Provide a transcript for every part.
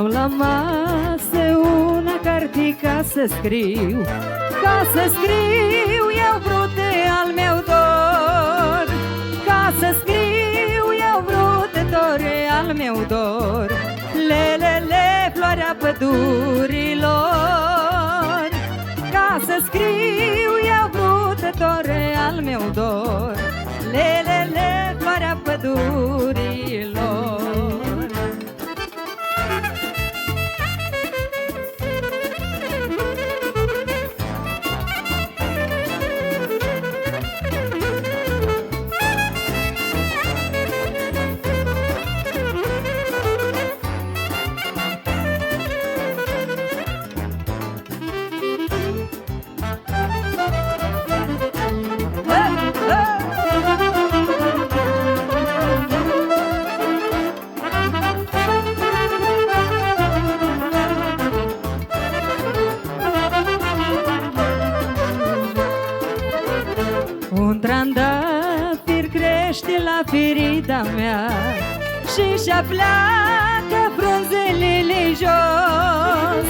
Stau la masă una carte ca să scriu, ca să scriu eu vrute al meu dor, ca să scriu eu vrute dore al meu dor. Lelele, floarea pădurilor, ca să scriu eu vrute dore al meu dor. Lelele, floarea pădurilor. Un trandafir crește la firida mea și-și apleacă frunzelele jos.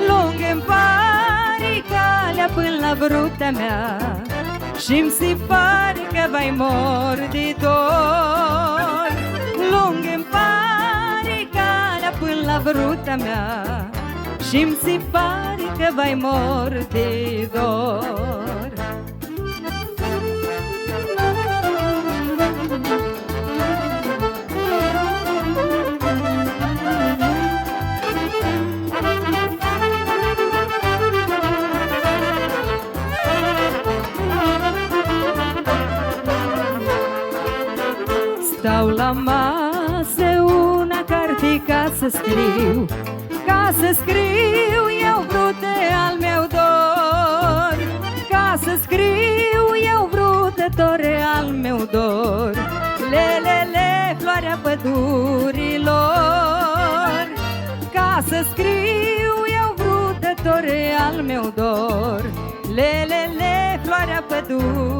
Lung-mi pare calea până la vrutea mea și-mi se pare că vai mor de dor. Lung-mi pare calea până la vrutea mea și-mi se pare că vai mor de dor. Stau la masă una carte ca să scriu, ca să scriu eu vrute al meu dor, ca să scriu eu vrute dore al meu dor. Lelele, floarea pădurilor, ca să scriu eu vrute dore al meu dor. Lelele, floarea pădurilor.